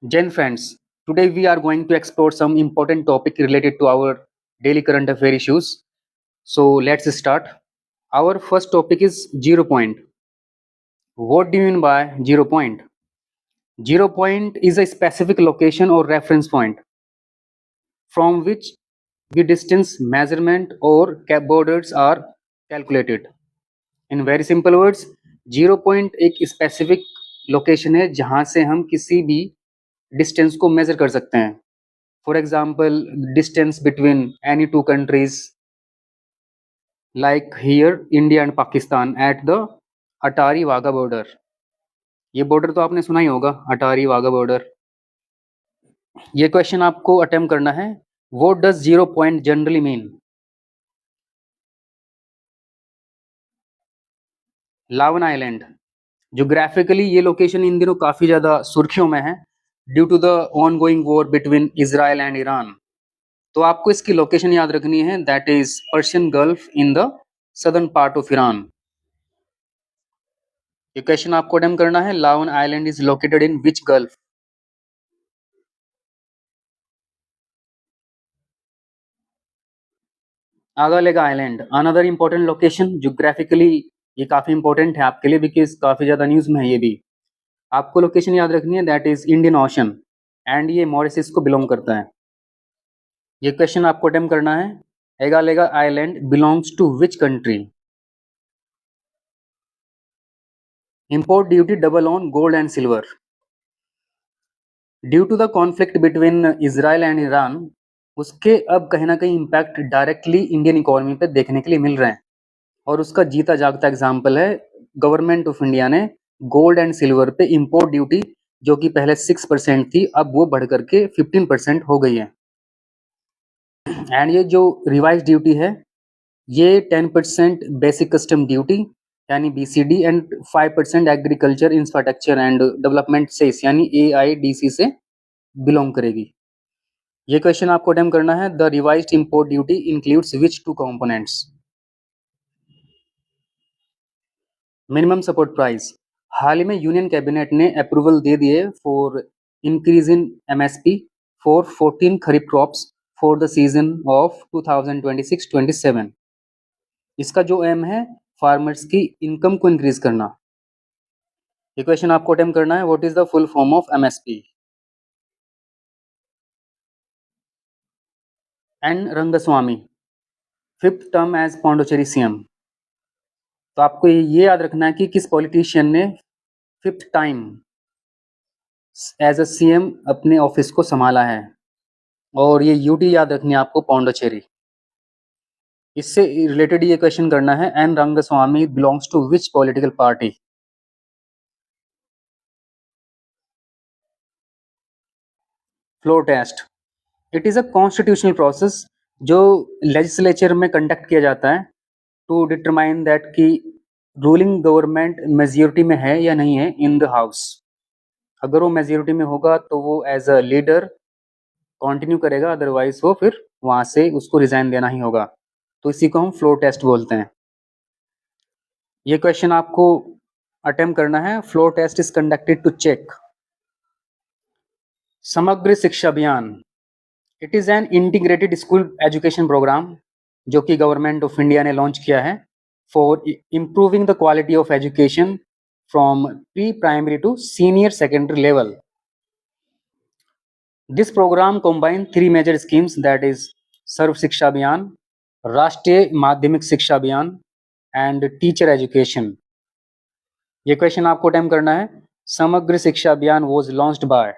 Gen friends, today we are going to explore some important topic related to our daily current affair issues. So let's start. Our first topic is 0 point. What do you mean by 0 point? 0 point is a specific location or reference point from which the distance measurement or borders are calculated. In very simple words, 0 point एक specific location है जहां से हम किसी भी distance को major कर सकते हैं. For example, distance between any two countries like here India and Pakistan at the Attari Wagah border. ये बॉर्डर तो आपने सुना ही होगा, अटारी वाघा बॉर्डर. ये क्वेश्चन आपको अटेम्प्ट करना है. व्हाट डज 0 point जनरली मीन? Lavan island. ज्योग्राफिकली ये लोकेशन इन दिनों काफी ज्यादा सुर्खियों में है due to the ongoing war between Israel and Iran. तो आपको इसकी लोकेशन याद रखनी है, that is Persian Gulf in the southern part of Iran. ये क्वेश्चन आपको अटेम्प्ट करना है. Lavan island is located in which gulf? Agalega island, another important location. Geographically ये काफी इंपॉर्टेंट है आपके लिए बिकॉज काफी ज्यादा न्यूज में है ये भी. आपको लोकेशन याद रखनी है, that is Indian Ocean and ये मॉरिशस को बिलोंग करता है. ये क्वेश्चन आपको अटेम्प्ट करना है. Agalega island belongs to which country? Import duty double on gold and silver. Due to the conflict between Israel and Iran, उसके अब कहीं ना कहीं इम्पैक्ट डायरेक्टली इंडियन इकोनॉमी पे देखने के लिए मिल रहे हैं. और उसका जीता जागता एग्जाम्पल है, गवर्नमेंट ऑफ इंडिया ने गोल्ड एंड सिल्वर पे इम्पोर्ट ड्यूटी, जो कि पहले 6% थी, अब वो बढ़ करके 15% हो गई है. एंड ये जो रिवाइज ड्यूटी है, ये 10% बेसिक कस्टम ड्यूटी यानी BCD and 5% agriculture infrastructure and development cess यानी एआईडीसी से बिलोंग करेगी. ये क्वेश्चन आपको अटेम्प्ट करना है. The revised import duty includes which two components? Minimum support price. हाल ही में यूनियन कैबिनेट ने अप्रूवल दे दिए for increase in MSP for 14 kharif crops for the season of 2026-27. इसका जो एम है, फार्मर्स की इनकम को इंक्रीज करना. ये क्वेश्चन आपको अटेम्प्ट करना है. What is the full form of MSP? N Rangaswamy, fifth term as Puducherry CM. तो आपको ये याद रखना है कि किस पॉलिटिशियन ने fifth time as a CM अपने ऑफिस को संभाला है. और ये यूटी याद रखनी है आपको, पौंडुचेरी. इससे रिलेटेड ये क्वेश्चन करना है. N Rangaswamy belongs to which political party? Floor test. It is a constitutional process जो लेजिस्लेचर में कंडक्ट किया जाता है टू डिटरमाइन दैट कि रूलिंग गवर्नमेंट मेजोरिटी में है या नहीं है इन द हाउस. अगर वो मेजोरिटी में होगा तो वो एज अ लीडर कंटिन्यू करेगा, अदरवाइज वो फिर वहां से उसको रिजाइन देना ही होगा. तो इसी को हम फ्लोर टेस्ट बोलते हैं. ये क्वेश्चन आपको अटेम्प्ट करना है. Floor test is conducted to check Samagra Shiksha Abhiyan. It is an integrated school education programme जो कि गवर्नमेंट ऑफ इंडिया ने लॉन्च किया है for improving the quality of education from pre primary to senior secondary level. This programme combine 3 major schemes, that is Sarva Shiksha Abhiyan, Rashtriya Madhyamik Shiksha Abhiyan and teacher education. ये question आपको attempt करना है. Samagra Shiksha Abhiyan was launched by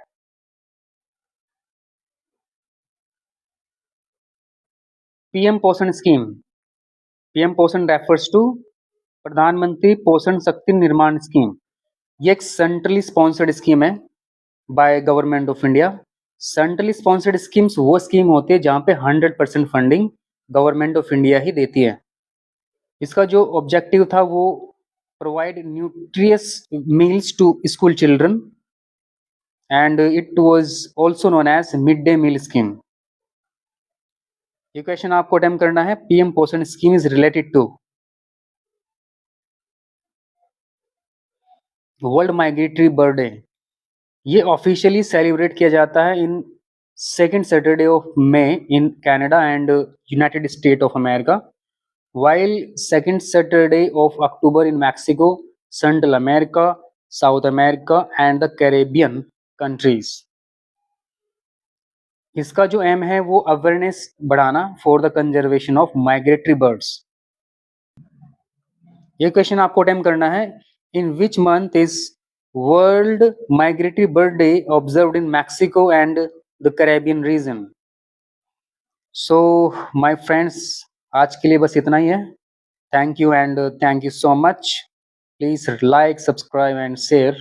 PM Poshan scheme. PM Poshan refers to Pradhanmantri Poshan Shakti Nirman scheme. ये एक centrally sponsored scheme है by government of India. Centrally sponsored schemes वो scheme होती है जहां पे 100% फंडिंग गवर्नमेंट ऑफ इंडिया ही देती है. इसका जो ऑब्जेक्टिव था वो provide nutritious meals to school children and it was also known as mid day meal scheme. ये क्वेश्चन आपको अटेम्प्ट करना है. PM Poshan scheme is related to World migratory bird Day. ये ऑफिशियली सेलिब्रेट किया जाता है in second Saturday of May in Canada and United State of America, while second Saturday of October in Mexico, Central America, South America and the Caribbean countries. इसका जो M है वो awareness बढ़ाना for the conservation of migratory birds. ये question आपको attempt करना है, in which month is world migratory bird day observed in Mexico and the Caribbean region. So my friends, आज के लिए बस इतना ही है। Thank you and thank you so much. Please like, subscribe and share.